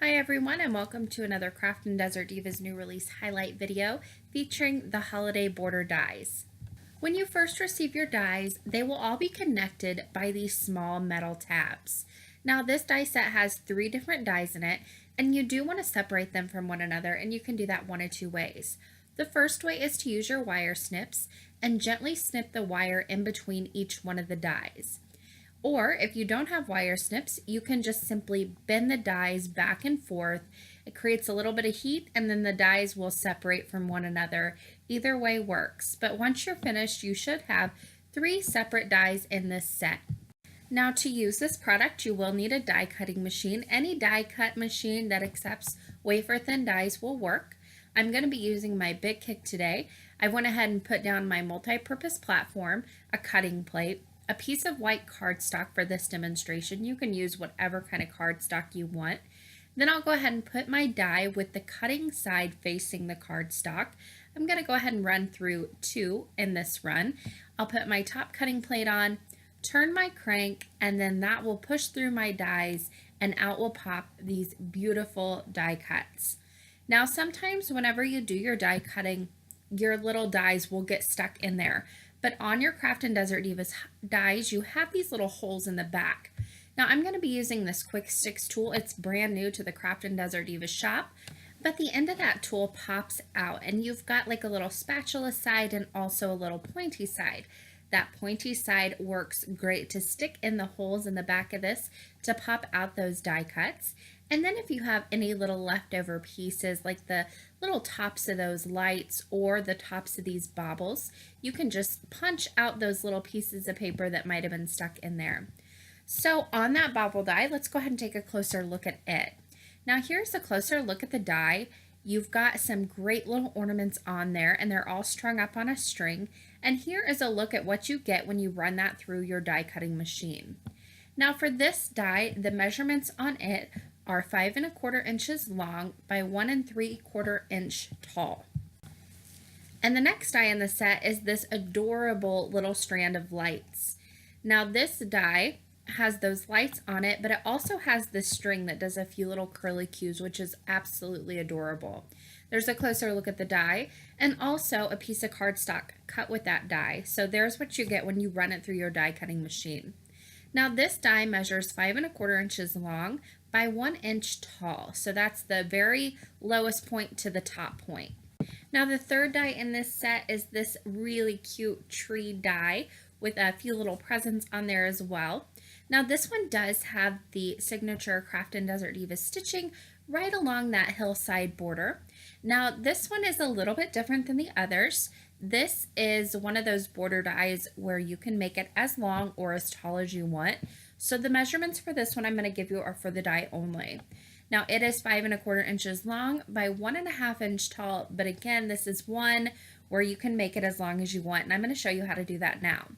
Hi everyone, and welcome to another Craftin Desert Divas new release highlight video featuring the holiday border dies. When you first receive your dies, they will all be connected by these small metal tabs. Now this die set has 3 different dies in it, and you do want to separate them from one another, and you can do that one of 2 ways. The first way is to use your wire snips and gently snip the wire in between each one of the dies. Or if you don't have wire snips, you can just simply bend the dies back and forth. It creates a little bit of heat and then the dies will separate from one another. Either way works, but once you're finished, you should have 3 separate dies in this set. Now to use this product, you will need a die cutting machine. Any die cut machine that accepts wafer thin dies will work. I'm going to be using my Big Kick today. I went ahead and put down my multi-purpose platform, a cutting plate, a piece of white cardstock for this demonstration. You can use whatever kind of cardstock you want. Then I'll go ahead and put my die with the cutting side facing the cardstock. I'm going to go ahead and run through 2 in this run. I'll put my top cutting plate on, turn my crank, and then that will push through my dies and out will pop these beautiful die cuts. Now sometimes whenever you do your die cutting, your little dies will get stuck in there. But on your Craftin Desert Divas dies, you have these little holes in the back. Now I'm going to be using this quick sticks tool. It's brand new to the Craftin Desert Divas shop, but the end of that tool pops out and you've got like a little spatula side and also a little pointy side. That pointy side works great to stick in the holes in the back of this to pop out those die cuts. And then if you have any little leftover pieces like the little tops of those lights or the tops of these baubles, you can just punch out those little pieces of paper that might have been stuck in there. So on that bauble die, let's go ahead and take a closer look at it. Now here's a closer look at the die. You've got some great little ornaments on there and they're all strung up on a string. And here is a look at what you get when you run that through your die cutting machine. Now for this die, the measurements on it are 5 1/4 inches long by 1 3/4 inch tall. And the next die in the set is this adorable little strand of lights. Now this die has those lights on it, but it also has this string that does a few little curly cues, which is absolutely adorable. There's a closer look at the die and also a piece of cardstock cut with that die. So there's what you get when you run it through your die cutting machine. Now this die measures 5 1/4 inches long by 1 inch tall. So that's the very lowest point to the top point. Now the third die in this set is this really cute tree die with a few little presents on there as well. Now this one does have the signature Craftin Desert Divas stitching right along that hillside border. Now this one is a little bit different than the others. This is one of those border dies where you can make it as long or as tall as you want. So the measurements for this one I'm going to give you are for the die only. Now it is 5 1/4 inches long by 1 1/2 inch tall, but again this is one where you can make it as long as you want, and I'm going to show you how to do that now.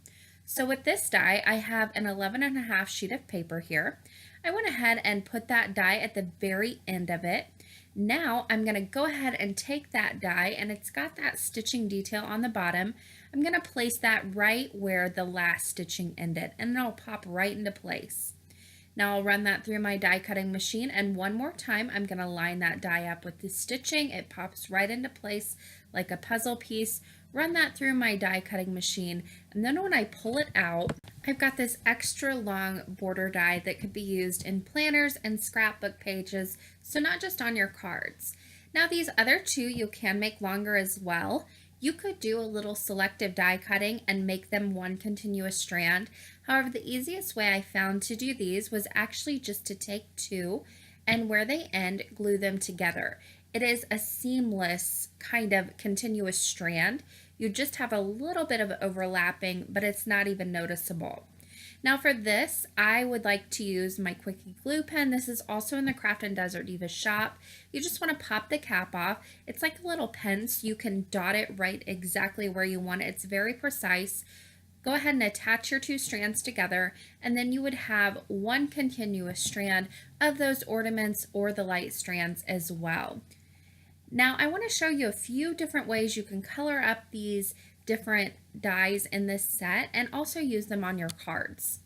So with this die, I have an 11 1/2 sheet of paper here. I went ahead and put that die at the very end of it. Now I'm going to go ahead and take that die, and it's got that stitching detail on the bottom. I'm going to place that right where the last stitching ended, and it'll pop right into place. Now I'll run that through my die cutting machine, and one more time I'm going to line that die up with the stitching. It pops right into place like a puzzle piece. Run that through my die cutting machine, and then when I pull it out, I've got this extra long border die that could be used in planners and scrapbook pages, so not just on your cards. Now these other 2 you can make longer as well. You could do a little selective die cutting and make them one continuous strand. However, the easiest way I found to do these was actually just to take 2 and where they end, glue them together. It is a seamless kind of continuous strand. You just have a little bit of overlapping, but it's not even noticeable. Now for this, I would like to use my Quickie glue pen. This is also in the Craftin Desert Divas shop. You just want to pop the cap off. It's like a little pen, so you can dot it right exactly where you want it. It's very precise. Go ahead and attach your 2 strands together, and then you would have one continuous strand of those ornaments or the light strands as well. Now I want to show you a few different ways you can color up these different dies in this set and also use them on your cards.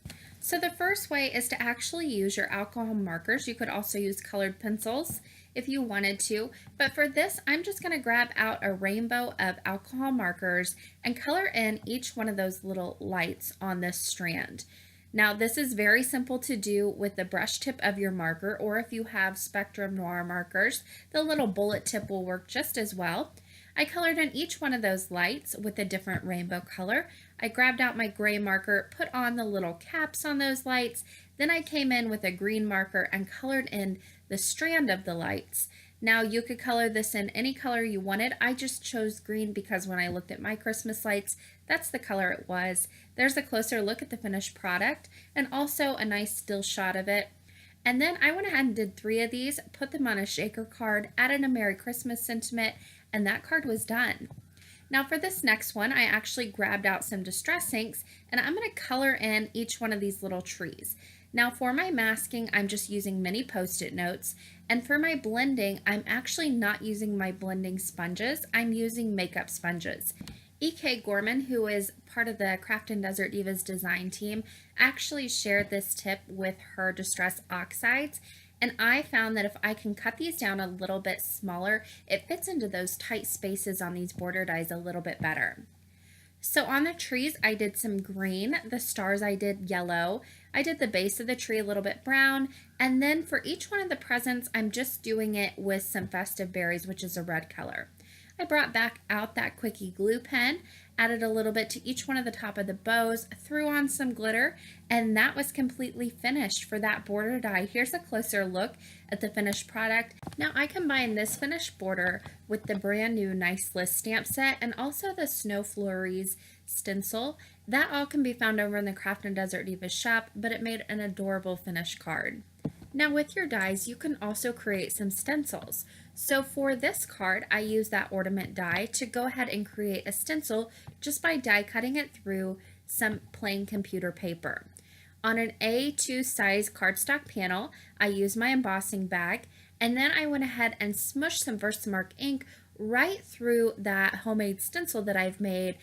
So the first way is to actually use your alcohol markers. You could also use colored pencils if you wanted to, but for this, I'm just going to grab out a rainbow of alcohol markers and color in each one of those little lights on this strand. Now, this is very simple to do with the brush tip of your marker, or if you have Spectrum Noir markers, the little bullet tip will work just as well. I colored in each one of those lights with a different rainbow color. I grabbed out my gray marker, put on the little caps on those lights, then I came in with a green marker and colored in the strand of the lights. Now you could color this in any color you wanted. I just chose green because when I looked at my Christmas lights, that's the color it was. There's a closer look at the finished product and also a nice still shot of it. And then I went ahead and did 3 of these, put them on a shaker card, added a Merry Christmas sentiment, and that card was done. Now for this next one, I actually grabbed out some distress inks and I'm going to color in each one of these little trees. Now for my masking, I'm just using mini Post-it notes, and for my blending, I'm actually not using my blending sponges, I'm using makeup sponges. E.K. Gorman, who is part of the Craftin Desert Divas design team, actually shared this tip with her distress oxides, and I found that if I can cut these down a little bit smaller, it fits into those tight spaces on these border dies a little bit better. So on the trees, I did some green, the stars I did yellow, I did the base of the tree a little bit brown, and then for each one of the presents, I'm just doing it with some festive berries, which is a red color. I brought back out that quickie glue pen, added a little bit to each one of the top of the bows, threw on some glitter, and that was completely finished for that border die. Here's a closer look at the finished product. Now I combined this finished border with the brand new Nice List stamp set and also the Snow Flurries stencil. That all can be found over in the Craftin Desert Divas shop, but it made an adorable finished card. Now with your dies, you can also create some stencils. So for this card, I used that ornament die to go ahead and create a stencil just by die cutting it through some plain computer paper. On an A2 size cardstock panel, I used my embossing bag, and then I went ahead and smushed some Versamark ink right through that homemade stencil that I've made,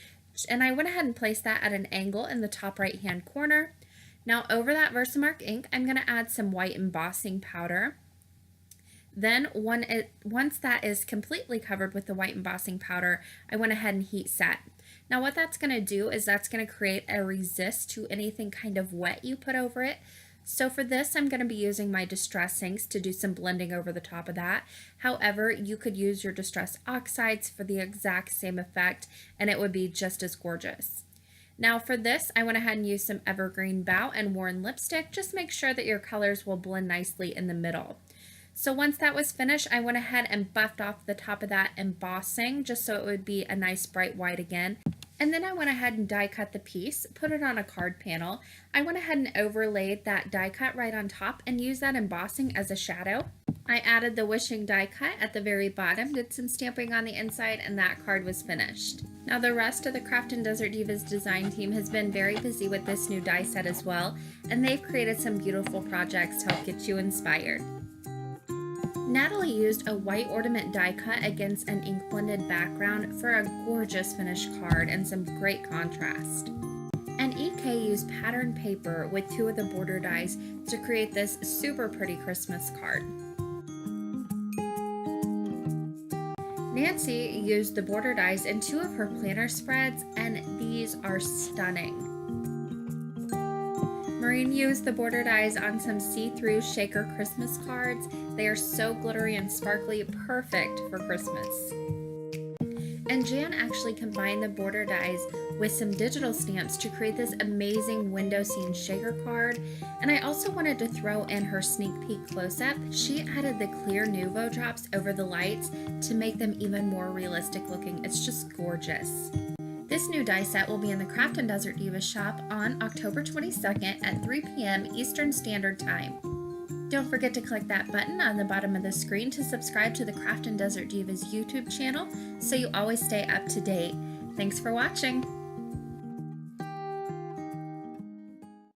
and I went ahead and placed that at an angle in the top right hand corner. Now over that Versamark ink, I'm going to add some white embossing powder. Then once that is completely covered with the white embossing powder, I went ahead and heat set. Now what that's going to do is that's going to create a resist to anything kind of wet you put over it. So for this, I'm going to be using my distress inks to do some blending over the top of that. However, you could use your distress oxides for the exact same effect and it would be just as gorgeous. Now for this, I went ahead and used some Evergreen Bow and Worn Lipstick. Just make sure that your colors will blend nicely in the middle. So once that was finished, I went ahead and buffed off the top of that embossing just so it would be a nice bright white again. And then I went ahead and die cut the piece, put it on a card panel. I went ahead and overlaid that die cut right on top and used that embossing as a shadow. I added the wishing die cut at the very bottom, did some stamping on the inside, and that card was finished. Now the rest of the Craftin Desert Divas design team has been very busy with this new die set as well, and they've created some beautiful projects to help get you inspired. Natalie used a white ornament die cut against an ink blended background for a gorgeous finished card and some great contrast. And EK used patterned paper with 2 of the border dies to create this super pretty Christmas card. Nancy used the border dies in 2 of her planner spreads, and these are stunning. Maureen used the border dies on some see-through shaker Christmas cards. They are so glittery and sparkly, perfect for Christmas. And Jan actually combined the border dies with some digital stamps to create this amazing window scene shaker card. And I also wanted to throw in her sneak peek close-up. She added the clear Nuvo drops over the lights to make them even more realistic looking. It's just gorgeous. This new die set will be in the Craftin Desert Divas shop on October 22nd at 3 p.m. Eastern Standard Time. Don't forget to click that button on the bottom of the screen to subscribe to the Craftin Desert Divas YouTube channel so you always stay up to date. Thanks for watching!